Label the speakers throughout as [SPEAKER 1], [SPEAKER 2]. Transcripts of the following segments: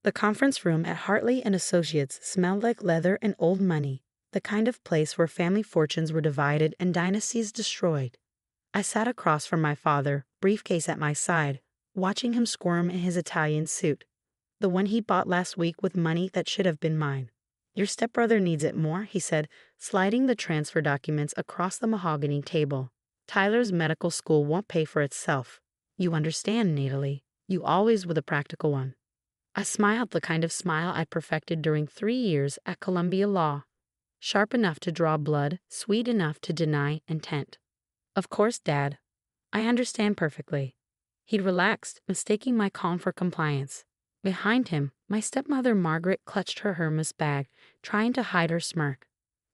[SPEAKER 1] The conference room at Hartley Associates smelled like leather and old money, the kind of place where family fortunes were divided and dynasties destroyed. I sat across from my father, briefcase at my side, watching him squirm in his Italian suit, the one he bought last week with money that should have been mine. Your stepbrother needs it more, he said, sliding the transfer documents across the mahogany table. Tyler's medical school won't pay for itself. You understand, Natalie. You always were the practical one. I smiled, the kind of smile I perfected during 3 years at Columbia Law. Sharp enough to draw blood, sweet enough to deny intent. Of course, Dad. I understand perfectly. He'd relaxed, mistaking my calm for compliance. Behind him, my stepmother Margaret clutched her Hermes bag, trying to hide her smirk.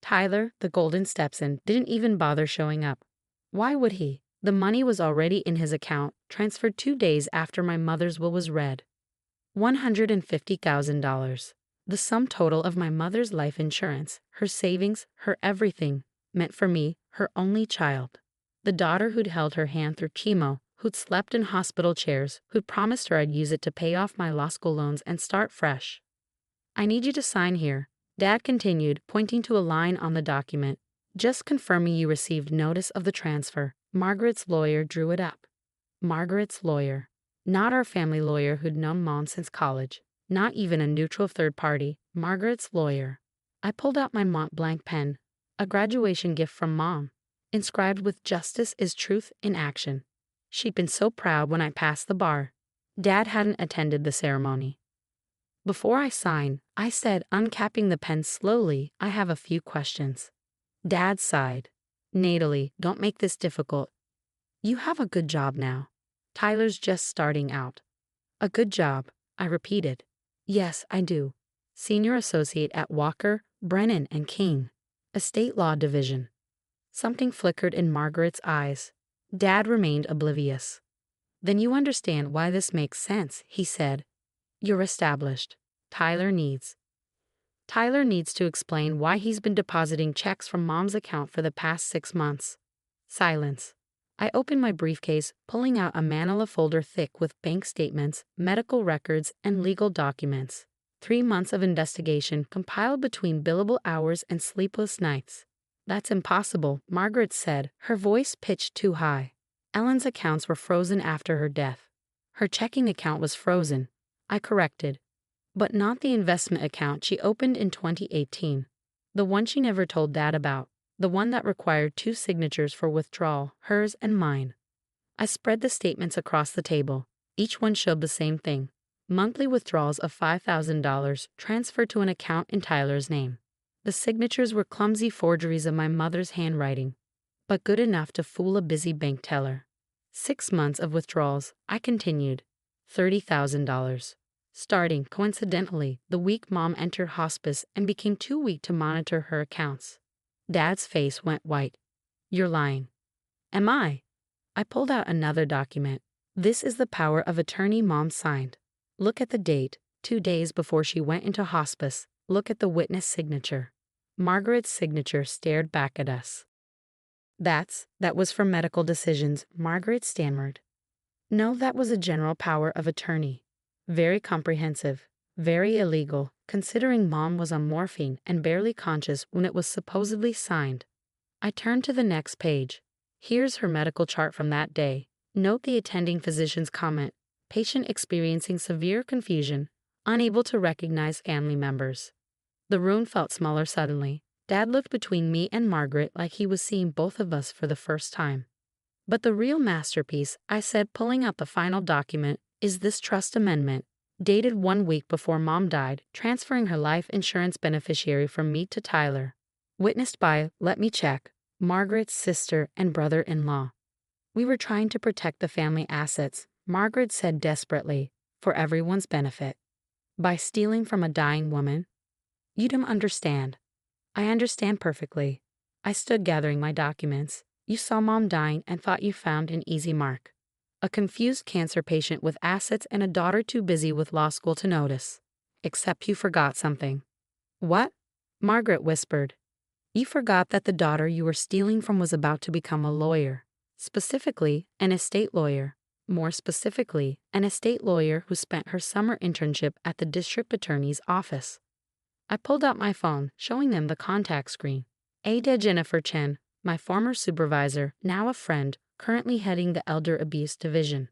[SPEAKER 1] Tyler, the golden stepson, didn't even bother showing up. Why would he? The money was already in his account, transferred 2 days after my mother's will was read. $150,000. The sum total of my mother's life insurance, her savings, her everything, meant for me, her only child. The daughter who'd held her hand through chemo, who'd slept in hospital chairs, who'd promised her I'd use it to pay off my law school loans and start fresh. I need you to sign here, Dad continued, pointing to a line on the document. Just confirming you received notice of the transfer. Margaret's lawyer drew it up. Margaret's lawyer. Not our family lawyer who'd known Mom since college. Not even a neutral third party. Margaret's lawyer. I pulled out my Mont Blanc pen, a graduation gift from Mom, inscribed with "Justice is truth in action." She'd been so proud when I passed the bar. Dad hadn't attended the ceremony. Before I sign, I said, uncapping the pen slowly, I have a few questions. Dad sighed. Natalie, don't make this difficult. You have a good job now. Tyler's just starting out. A good job, I repeated. Yes, I do. Senior associate at Walker, Brennan & King, Estate Law Division. Something flickered in Margaret's eyes. Dad remained oblivious. Then you understand why this makes sense, he said. You're established. Tyler needs to explain why he's been depositing checks from Mom's account for the past 6 months. Silence. I opened my briefcase, pulling out a manila folder thick with bank statements, medical records, and legal documents. 3 months of investigation compiled between billable hours and sleepless nights. That's impossible, Margaret said, her voice pitched too high. Ellen's accounts were frozen after her death. Her checking account was frozen, I corrected. But not the investment account she opened in 2018. The one she never told Dad about. The one that required 2 signatures for withdrawal, hers and mine. I spread the statements across the table. Each one showed the same thing. Monthly withdrawals of $5,000 transferred to an account in Tyler's name. The signatures were clumsy forgeries of my mother's handwriting, but good enough to fool a busy bank teller. 6 months of withdrawals, I continued. $30,000. Starting, coincidentally, the week Mom entered hospice and became too weak to monitor her accounts. Dad's face went white. You're lying. Am I? I pulled out another document. This is the power of attorney Mom signed. Look at the date, 2 days before she went into hospice. Look at the witness signature. Margaret's signature stared back at us. That was for medical decisions, Margaret stammered. No, that was a general power of attorney. Very comprehensive, very illegal, considering Mom was on morphine and barely conscious when it was supposedly signed. I turned to the next page. Here's her medical chart from that day. Note the attending physician's comment. Patient experiencing severe confusion, unable to recognize family members. The room felt smaller suddenly. Dad looked between me and Margaret like he was seeing both of us for the first time. But the real masterpiece, I said, pulling out the final document, is this trust amendment, dated 1 week before Mom died, transferring her life insurance beneficiary from me to Tyler. Witnessed by, let me check, Margaret's sister and brother-in-law. We were trying to protect the family assets, Margaret said desperately, for everyone's benefit. By stealing from a dying woman? You don't understand. I understand perfectly. I stood gathering my documents. You saw Mom dying and thought you found an easy mark. A confused cancer patient with assets and a daughter too busy with law school to notice. Except you forgot something. What? Margaret whispered. You forgot that the daughter you were stealing from was about to become a lawyer. Specifically, an estate lawyer. More specifically, an estate lawyer who spent her summer internship at the district attorney's office. I pulled out my phone, showing them the contact screen. Ada Jennifer Chen, my former supervisor, now a friend, currently heading the Elder Abuse Division.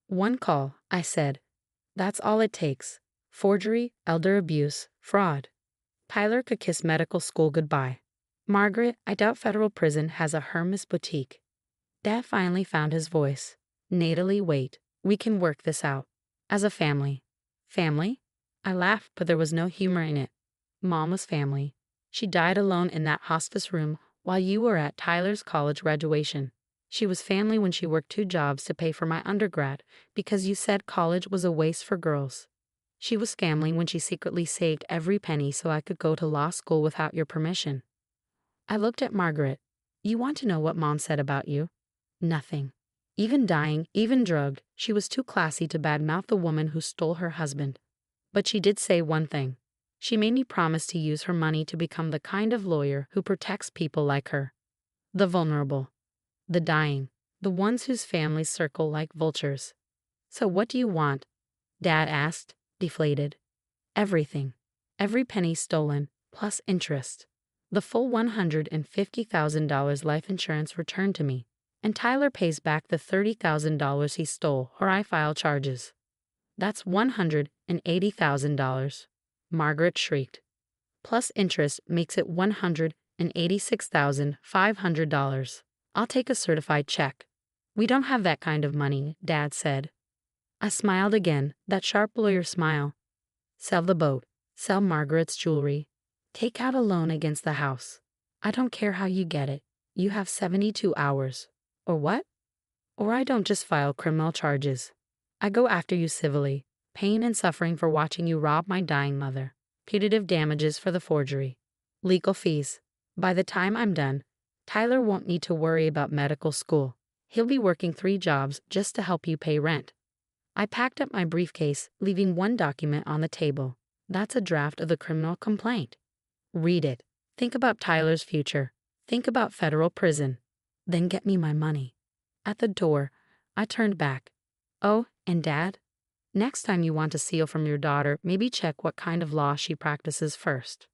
[SPEAKER 1] One call, I said. That's all it takes. Forgery, elder abuse, fraud. Tyler could kiss medical school goodbye. Margaret, I doubt federal prison has a Hermes boutique. Dad finally found his voice. Natalie, wait. We can work this out. As a family. Family? I laughed, but there was no humor in it. Mom was family. She died alone in that hospice room while you were at Tyler's college graduation. She was family when she worked 2 jobs to pay for my undergrad because you said college was a waste for girls. She was family when she secretly saved every penny so I could go to law school without your permission. I looked at Margaret. You want to know what Mom said about you? Nothing. Even dying, even drugged, she was too classy to badmouth the woman who stole her husband. But she did say one thing. She made me promise to use her money to become the kind of lawyer who protects people like her. The vulnerable. The dying. The ones whose families circle like vultures. So what do you want? Dad asked, deflated. Everything. Every penny stolen, plus interest. The full $150,000 life insurance returned to me, and Tyler pays back the $30,000 he stole or I file charges. That's $180,000. Margaret shrieked. Plus interest makes it $186,500. I'll take a certified check. We don't have that kind of money, Dad said. I smiled again, that sharp lawyer smile. Sell the boat. Sell Margaret's jewelry. Take out a loan against the house. I don't care how you get it. You have 72 hours. Or what? Or I don't just file criminal charges. I go after you civilly. Pain and suffering for watching you rob my dying mother. Punitive damages for the forgery. Legal fees. By the time I'm done, Tyler won't need to worry about medical school. He'll be working 3 jobs just to help you pay rent. I packed up my briefcase, leaving one document on the table. That's a draft of the criminal complaint. Read it. Think about Tyler's future. Think about federal prison. Then get me my money. At the door, I turned back. Oh, and Dad? Next time you want a seal from your daughter, maybe check what kind of law she practices first.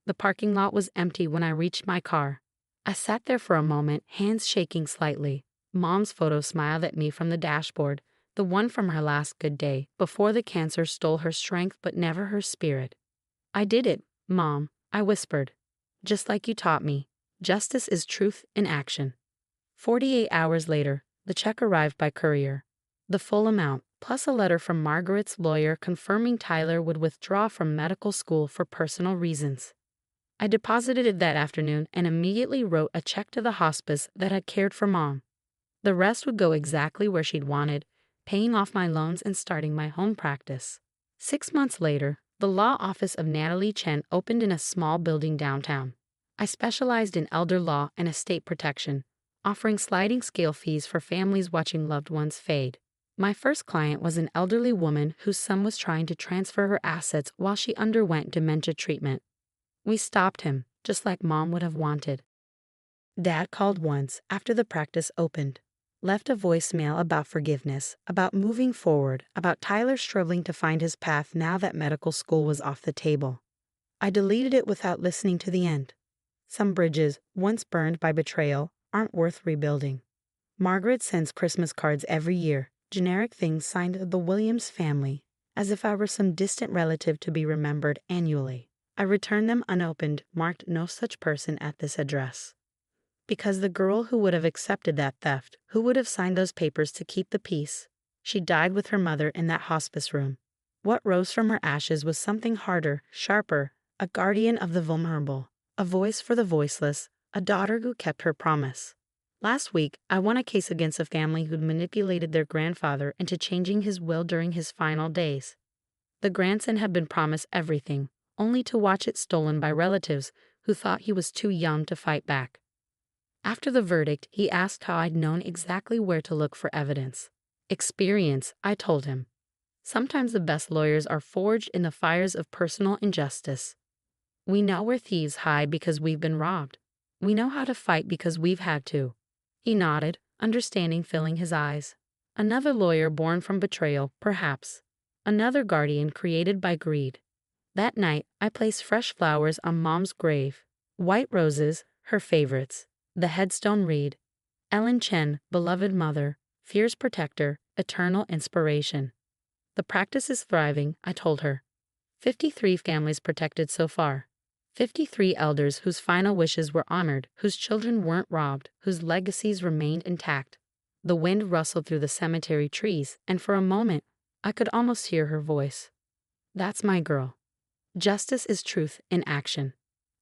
[SPEAKER 1] The parking lot was empty when I reached my car. I sat there for a moment, hands shaking slightly. Mom's photo smiled at me from the dashboard, the one from her last good day, before the cancer stole her strength but never her spirit. I did it, Mom, I whispered. Just like you taught me. Justice is truth in action. 48 hours later, the check arrived by courier. The full amount, plus a letter from Margaret's lawyer confirming Tyler would withdraw from medical school for personal reasons. I deposited it that afternoon and immediately wrote a check to the hospice that had cared for Mom. The rest would go exactly where she'd wanted, paying off my loans and starting my home practice. 6 months later, the law office of Natalie Chen opened in a small building downtown. I specialized in elder law and estate protection, offering sliding scale fees for families watching loved ones fade. My first client was an elderly woman whose son was trying to transfer her assets while she underwent dementia treatment. We stopped him, just like Mom would have wanted. Dad called once after the practice opened, left a voicemail about forgiveness, about moving forward, about Tyler struggling to find his path now that medical school was off the table. I deleted it without listening to the end. Some bridges, once burned by betrayal, aren't worth rebuilding. Margaret sends Christmas cards every year, generic things signed the Williams family, as if I were some distant relative to be remembered annually. I returned them unopened, marked no such person at this address. Because the girl who would have accepted that theft, who would have signed those papers to keep the peace, she died with her mother in that hospice room. What rose from her ashes was something harder, sharper, a guardian of the vulnerable, a voice for the voiceless, a daughter who kept her promise. Last week, I won a case against a family who'd manipulated their grandfather into changing his will during his final days. The grandson had been promised everything, only to watch it stolen by relatives who thought he was too young to fight back. After the verdict, he asked how I'd known exactly where to look for evidence. Experience, I told him. Sometimes the best lawyers are forged in the fires of personal injustice. We know where thieves hide because we've been robbed. We know how to fight because we've had to. He nodded, understanding filling his eyes. Another lawyer born from betrayal, perhaps. Another guardian created by greed. That night, I placed fresh flowers on Mom's grave. White roses, her favorites. The headstone read, Ellen Chen, beloved mother, fierce protector, eternal inspiration. The practice is thriving, I told her. 53 families protected so far. 53 elders whose final wishes were honored, whose children weren't robbed, whose legacies remained intact. The wind rustled through the cemetery trees, and for a moment, I could almost hear her voice. That's my girl. Justice is truth in action.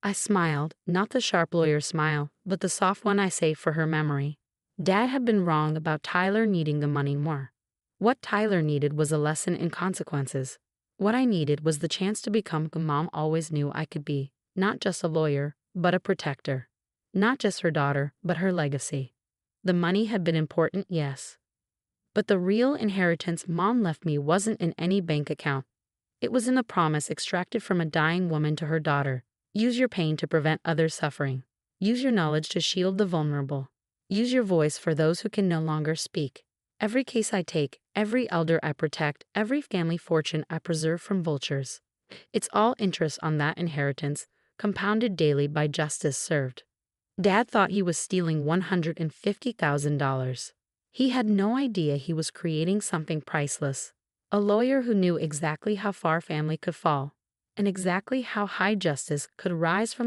[SPEAKER 1] I smiled, not the sharp lawyer smile, but the soft one I saved for her memory. Dad had been wrong about Tyler needing the money more. What Tyler needed was a lesson in consequences. What I needed was the chance to become who Mom always knew I could be, not just a lawyer, but a protector. Not just her daughter, but her legacy. The money had been important, yes. But the real inheritance Mom left me wasn't in any bank account. It was in the promise extracted from a dying woman to her daughter. Use your pain to prevent others' suffering. Use your knowledge to shield the vulnerable. Use your voice for those who can no longer speak. Every case I take, every elder I protect, every family fortune I preserve from vultures. It's all interest on that inheritance, compounded daily by justice served. Dad thought he was stealing $150,000. He had no idea he was creating something priceless. A lawyer who knew exactly how far family could fall, and exactly how high justice could rise from